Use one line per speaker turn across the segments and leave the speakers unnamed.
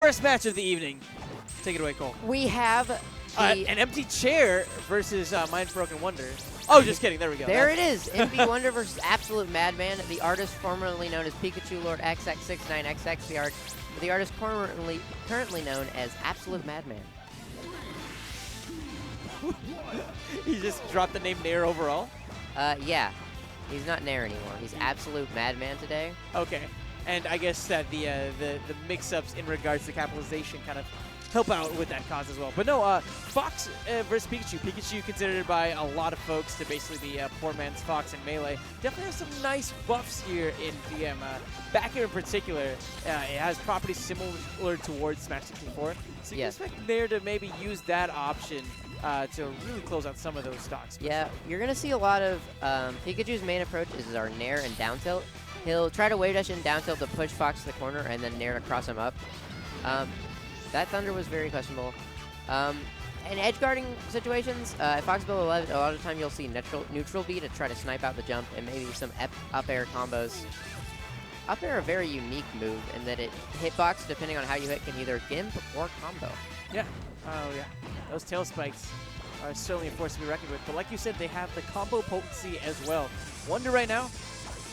first match of the evening. Take it away, Cole.
We have
an empty chair versus Mind Broken Wonder. Oh, just kidding. There we go.
There it is. MB Wonder versus Absolute Madman. The artist formerly known as Pikachu Lord XX69XX. The artist currently known as Absolute Madman.
He just dropped the name Nair overall?
Yeah. He's not Nair anymore. He's Absolute Madman today.
Okay. And I guess that the mix-ups in regards to capitalization kind of help out with that cause as well. But no, Fox versus Pikachu. Pikachu considered by a lot of folks to basically be poor man's Fox in Melee. Definitely has some nice buffs here in DM. Back here in particular, it has properties similar towards Smash 64. So you can expect Nair to maybe use that option to really close out some of those stocks.
Yeah, you're going to see a lot of Pikachu's main approach is our Nair and down tilt. He'll try to wave dash in down tilt to push Fox to the corner and then Nair to cross him up. That Thunder was very questionable. In edge guarding situations, at Fox below 11, a lot of the time you'll see neutral B to try to snipe out the jump and maybe some up air combos. Up air a very unique move in that it hitbox, depending on how you hit, can either gimp or combo.
Yeah. Oh, yeah. Those tail spikes are certainly a force to be reckoned with. But like you said, they have the combo potency as well. Wonder right now,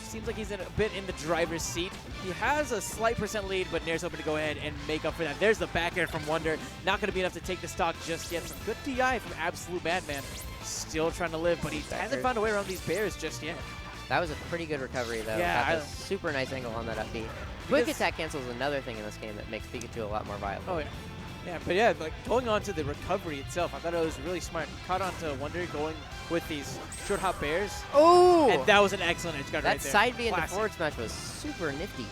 seems like he's a bit in the driver's seat. He has a slight % lead, but Nair's hoping to go ahead and make up for that. There's the back air from Wonder. Not going to be enough to take the stock just yet. Some good DI from Absolute Madman. Still trying to live, but he hasn't found a way around these bears just yet.
That was a pretty good recovery, though.
Yeah.
Got a super nice angle on that up B. Quick attack cancel is another thing in this game that makes Pikachu a lot more viable.
Oh, yeah. Yeah, but yeah, like going on to the recovery itself, I thought it was really smart. Caught on to Wonder going with these short hop bears.
Oh!
And that was an excellent edge guard right there.
That side B into forward smash was super nifty.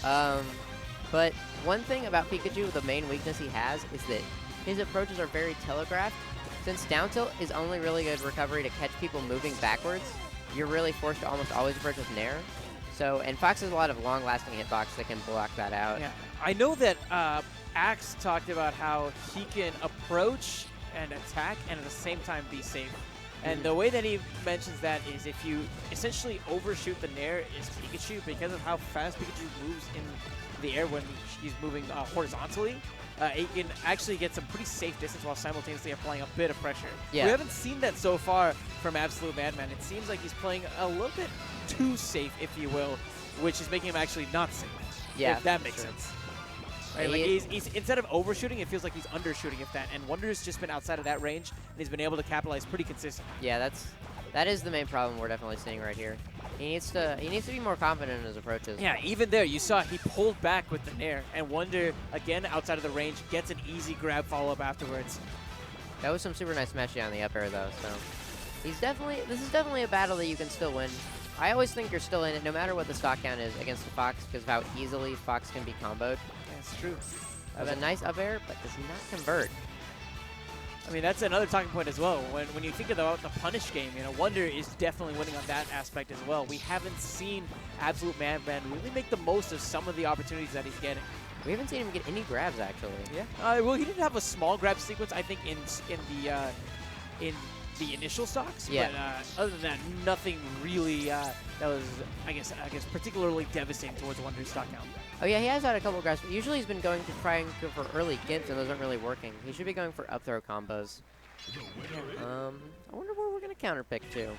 But one thing about Pikachu, the main weakness he has is that his approaches are very telegraphed. Since down tilt is only really good recovery to catch people moving backwards, you're really forced to almost always approach with Nair. So, and Fox has a lot of long-lasting hitbox that can block that out.
Yeah, I know that Axe talked about how he can approach and attack and at the same time be safe. And the way that he mentions that is if you essentially overshoot the Nair is Pikachu, because of how fast Pikachu moves in the air when he's moving horizontally, he can actually get some pretty safe distance while simultaneously applying a bit of pressure.
Yeah.
We haven't seen that so far from Absolute Madman. It seems like he's playing a little bit too safe, if you will, which is making him actually not safe.
Yeah,
if that makes sense. Right, like he's instead of overshooting, it feels like he's undershooting, if that. And Wonder's just been outside of that range, and he's been able to capitalize pretty consistently.
Yeah, that is the main problem we're definitely seeing right here. He needs to be more confident in his approaches.
Yeah, even there, you saw he pulled back with the Nair, and Wonder, again, outside of the range, gets an easy grab follow-up afterwards.
That was some super nice smashing on the up air, though, so this is definitely a battle that you can still win. I always think you're still in it, no matter what the stock count is against the Fox, because of how easily Fox can be comboed.
That's true.
That was a nice up air, but does not convert.
I mean, that's another talking point as well. When you think about the punish game, you know, Wonder is definitely winning on that aspect as well. We haven't seen Absolute Madman really make the most of some of the opportunities that he's getting.
We haven't seen him get any grabs, actually.
Yeah. Well, he did have a small grab sequence, I think, in the initial stocks.
Yeah.
But other than that, nothing really that was, I guess, particularly devastating towards Wonder's stock count.
Oh yeah, he has had a couple grabs, but usually he's been going to try and go for early gimps, and those aren't really working. He should be going for up throw combos. I wonder where we're gonna counter pick to.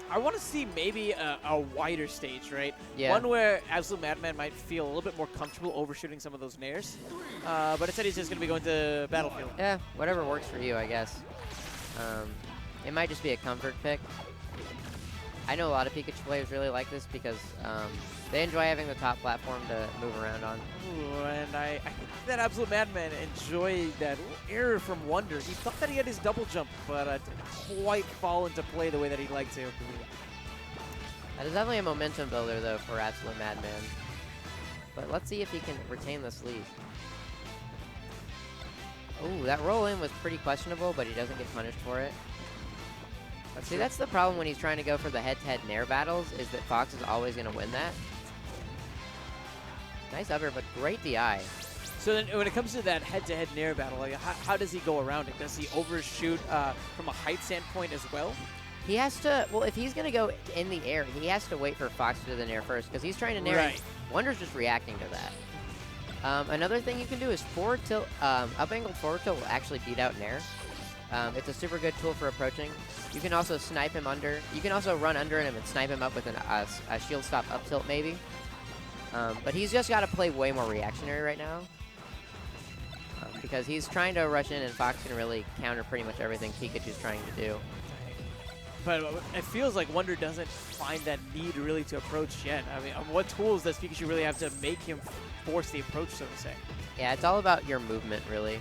I want to see maybe a wider stage, right?
Yeah.
One where Absolute Madman might feel a little bit more comfortable overshooting some of those Nairs. But instead he's just going to be going to Battlefield.
Yeah, whatever works for you, I guess. It might just be a comfort pick. I know a lot of Pikachu players really like this because they enjoy having the top platform to move around on.
Ooh, and I think that Absolute Madman enjoyed that little error from Wonder. He thought that he had his double jump, but didn't quite fall into play the way that he'd like to.
That is definitely a momentum builder, though, for Absolute Madman. But let's see if he can retain this lead. Ooh, that roll in was pretty questionable, but he doesn't get punished for it. See, that's the problem when he's trying to go for the head-to-head Nair battles, is that Fox is always going to win that. Nice up air, but great DI.
So then when it comes to that head-to-head Nair battle, like, how does he go around it? Does he overshoot from a height standpoint as well?
He has to, well, if he's going to go in the air, he has to wait for Fox to do the Nair first, because he's trying to Nair.
Right.
Wonder's just reacting to that. Another thing you can do is forward tilt. Up-angled forward tilt will actually beat out Nair. It's a super good tool for approaching. You can also snipe him under. You can also run under him and snipe him up with a shield stop up tilt maybe. But he's just got to play way more reactionary right now. Because he's trying to rush in and Fox can really counter pretty much everything Pikachu's trying to do.
But it feels like Wonder doesn't find that need really to approach yet. I mean, what tools does Pikachu really have to make him force the approach, so to say?
Yeah, it's all about your movement, really.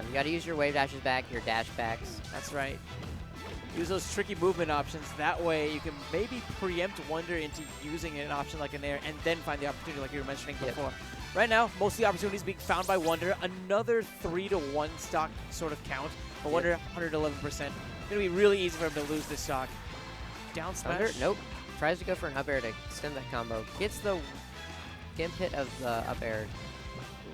You got to use your wave dashes back, your dash backs.
That's right. Use those tricky movement options. That way you can maybe preempt Wonder into using an option like an Nair and then find the opportunity like you were mentioning before. Right now, most of the opportunities being found by Wonder. Another 3-to-1 stock sort of count. But Wonder, 111%. Going to be really easy for him to lose this stock. Down smash.
Wonder, nope. Tries to go for an up air to extend that combo. Gets the gimp hit of the up air.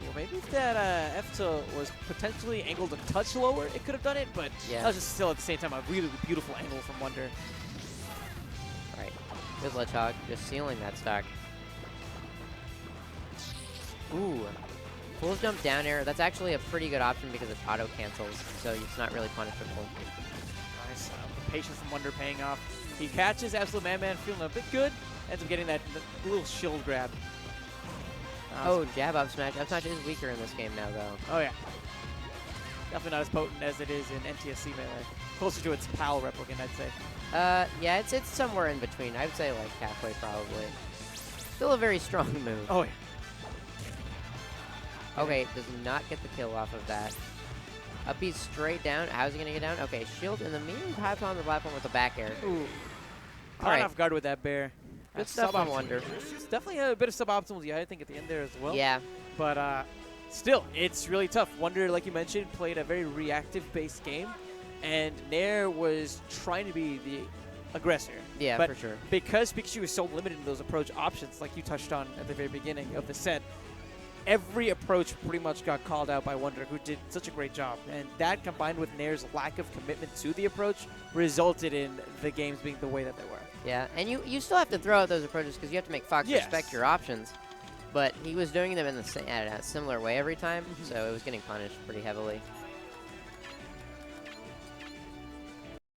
Well, maybe if that F tilt was potentially angled a touch lower, it could have done it, but that was just still at the same time a really beautiful angle from Wonder.
All right, good Ledgehog, just sealing that stock. Ooh, full jump down air. That's actually a pretty good option because it auto cancels, so it's not really punishable.
Nice, the patience from Wonder paying off. He catches Absolute Man feeling a bit good, ends up getting that little shield grab.
Oh, jab up smash. Up smash is weaker in this game now, though.
Oh, yeah. Definitely not as potent as it is in NTSC Melee. Closer to its PAL replicant, I'd say.
Yeah, it's somewhere in between. I would say like halfway, probably. Still a very strong move.
Oh, yeah.
Okay, does not get the kill off of that. Up B straight down. How's he going to get down? Okay, shield in the medium high on the platform with a back air.
Ooh.
All right.
Off guard with that bear.
Good stuff on Wonder.
It's definitely a bit of suboptimal, I think, at the end there as well.
Yeah.
But still, it's really tough. Wonder, like you mentioned, played a very reactive-based game, and Nair was trying to be the aggressor.
Yeah,
but
for sure.
Because Pikachu is so limited in those approach options, like you touched on at the very beginning of the set, every approach pretty much got called out by Wonder, who did such a great job. And that, combined with Nair's lack of commitment to the approach, resulted in the games being the way that they were.
Yeah, and you still have to throw out those approaches because you have to make Fox respect your options. But he was doing them in a similar way every time, so it was getting punished pretty heavily.